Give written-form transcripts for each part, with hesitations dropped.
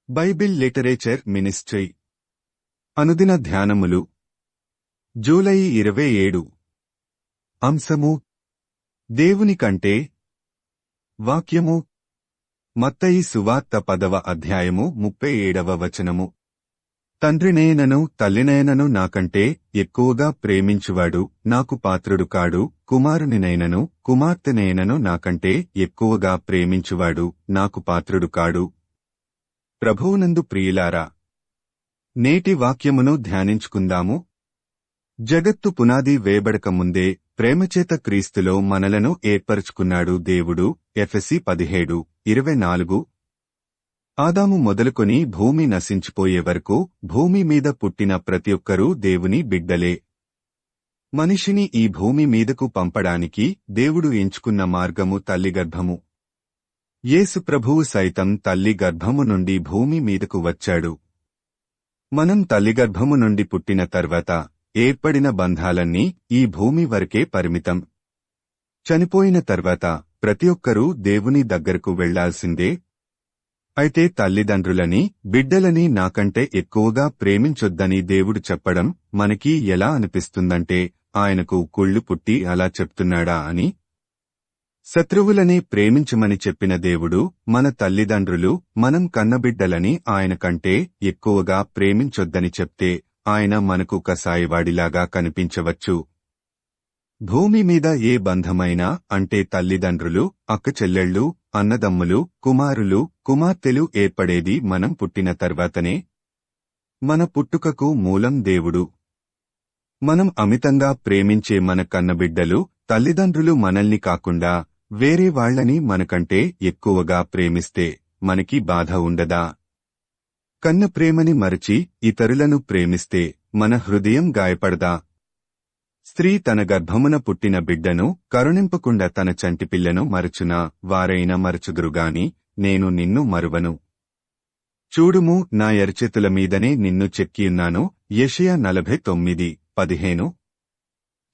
Bible literature ministry అనుదిన ధ్యానములు July 27 అంశము దేవుని కంటే వాక్యము మత్తయి సువార్త 10వ అధ్యాయము 37వ వచనము తండ్రినేనను తల్లినేనను నాకంటే ఎక్కువగా ప్రేమించువాడు నాకు పాత్రుడు కాడు కుమారునినైనను కుమార్తెనేనను నాకంటే ఎక్కువగా ప్రేమించువాడు నాకు పాత్రుడు కాడు ప్రభువునందు ప్రియులారా నేటి వాక్యమును ధ్యానించుకుందాము. జగత్తు పునాది వేయబడక ముందే ప్రేమచేత క్రీస్తులో మనలను ఏర్పరచుకున్నాడు దేవుడు. ఎఫెసీ 17:24. ఆదాము మొదలుకొని భూమి నశించిపోయే వరకు భూమి మీద పుట్టిన ప్రతి ఒక్కరూ దేవుని బిడ్డలే. మనిషిని ఈ భూమి మీదకు పంపడానికి దేవుడు ఎంచుకున్న మార్గము తల్లి గర్భము. యేసు ప్రభువు సైతం తల్లి గర్భము నుండి భూమి మీదకు వచ్చాడు. మనం తల్లి గర్భము నుండి పుట్టిన తర్వాత ఏర్పడిన బంధాలన్నీ ఈ భూమి వరకే పరిమితం. చనిపోయిన తర్వాత ప్రతి ఒక్కరూ దేవుని దగ్గరకు వెళ్లాల్సిందే. అయితే తల్లిదండ్రులని బిడ్డలని నాకంటే ఎక్కువగా ప్రేమించొద్దని దేవుడు చెప్పడం మనకి ఎలా అనిపిస్తుందంటే ఆయనకు కుళ్ళు పుట్టి అలా చెప్తున్నాడా అని. శత్రువులని ప్రేమించమని చెప్పిన దేవుడు మన తల్లిదండ్రులు మనం కన్నబిడ్డలని ఆయన కంటే ఎక్కువగా ప్రేమించొద్దని చెప్తే ఆయన మనకు కసాయివాడిలాగా కనిపించవచ్చు. భూమి మీద ఏ బంధమైనా అంటే తల్లిదండ్రులు, అక్కచెల్లెళ్ళు, అన్నదమ్ములు, కుమారులు, కుమార్తెలు ఏర్పడేది మనం పుట్టిన తర్వాతనే. మన పుట్టుకకు మూలం దేవుడు. మనం అమితంగా ప్రేమించే మన కన్నబిడ్డలు, తల్లిదండ్రులు మనల్ని కాకుండా వేరే వాళ్లని మనకంటే ఎక్కువగా ప్రేమిస్తే మనకి బాధ ఉండదా? కన్న ప్రేమని మరచి ఇతరులను ప్రేమిస్తే మన హృదయం గాయపడదా? స్త్రీ తన గర్భమున పుట్టిన బిడ్డను కరుణింపకుండా తన చంటిపిల్లను మరచునా వారైనా మరచుదురుగాని నేను నిన్ను మరువను. చూడుము నా ఎరచేతుల మీదనే నిన్ను చెక్కియున్నాను. యెషయా 49:15.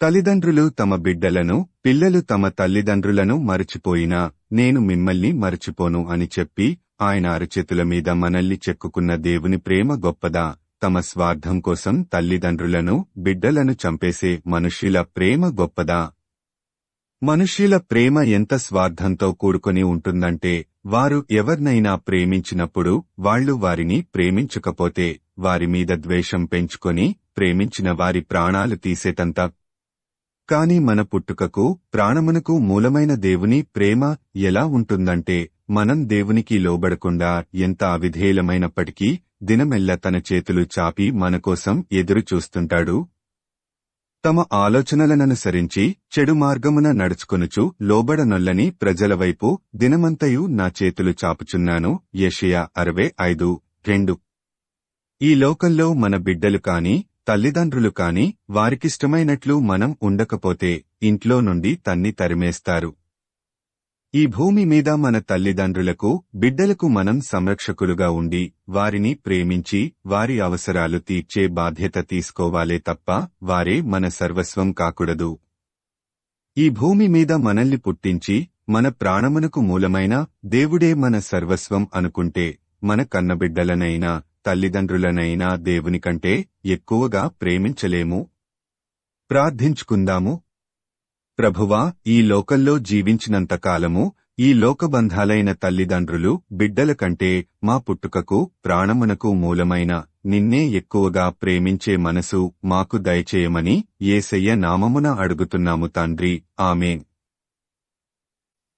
తల్లిదండ్రులు తమ బిడ్డలను, పిల్లలు తమ తల్లిదండ్రులను మరచిపోయినా నేను మిమ్మల్ని మరచిపోను అని చెప్పి ఆయన అరచేతుల మీద మనల్ని చెక్కుకున్న దేవుని ప్రేమ గొప్పదా? తమ స్వార్థం కోసం తల్లిదండ్రులను, బిడ్డలను చంపేసే మనుష్యుల ప్రేమ గొప్పదా? మనుష్యుల ప్రేమ ఎంత స్వార్థంతో కూడుకొని ఉంటుందంటే వారు ఎవర్నైనా ప్రేమించినప్పుడు వాళ్లు వారిని ప్రేమించకపోతే వారి మీద ద్వేషం పెంచుకొని ప్రేమించిన వారి ప్రాణాలు తీసేటంత. కాని మన పుట్టుకకు, ప్రాణమునకు మూలమైన దేవుని ప్రేమ ఎలా ఉంటుందంటే మనం దేవునికి లోబడకుండా ఎంత అవిధేయులమైనప్పటికీ దినమెల్లా తన చేతులు చాపి మనకోసం ఎదురు చూస్తుంటాడు. తమ ఆలోచనలననుసరించి చెడు మార్గమున నడుచుకొనుచు లోబడనొల్లని ప్రజల వైపు దినమంతయు నా చేతులు చాపుచున్నాను. యెషయా 65:2. ఈ లోకంలో మన బిడ్డలు కాని తల్లిదండ్రులు కాని వారికిష్టమైనట్లు మనం ఉండకపోతే ఇంట్లో నుండి తన్ని తరిమేస్తారు. ఈ భూమి మీద మన తల్లిదండ్రులకు, బిడ్డలకు మనం సంరక్షకులుగా ఉండి వారిని ప్రేమించి వారి అవసరాలు తీర్చే బాధ్యత తీసుకోవాలే తప్ప వారే మన సర్వస్వం కాకూడదు. ఈ భూమి మీద మనల్ని పుట్టించి మన ప్రాణమునకు మూలమైన దేవుడే మన సర్వస్వం అనుకుంటే మన కన్నబిడ్డలనైనా తల్లిదండ్రులనైనా దేవుని కంటే ఎక్కువగా ప్రేమించలేము. ప్రార్థించుకుందాము. ప్రభువా, ఈ లోకంలో జీవించినంతకాలము ఈ లోకబంధాలైన తల్లిదండ్రులు, బిడ్డల కంటే మా పుట్టుకకు, ప్రాణమునకు మూలమైన నిన్నే ఎక్కువగా ప్రేమించే మనసు మాకు దయచేయమని యేసయ్య నామమున అడుగుతున్నాము తండ్రి. ఆమేన్.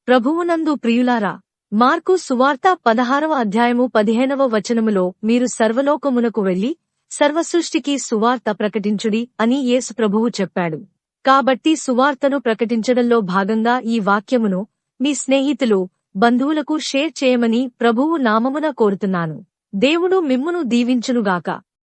ప్రభువునందు ప్రియులారా, మార్కు సువార్త 16వ అధ్యాయము 15వ వచనములో మీరు సర్వలోకమునకు వెళ్లి సర్వసృష్టికి సువార్త ప్రకటించుడి అని యేసు ప్రభువు చెప్పాడు. కాబట్టి సువార్తను ప్రకటించడంలో భాగంగా ఈ వాక్యమును మీ స్నేహితులు, బంధువులకు షేర్ చేయమని ప్రభువు నామమున కోరుతున్నాను. దేవుడు మిమ్మును దీవించునుగాక.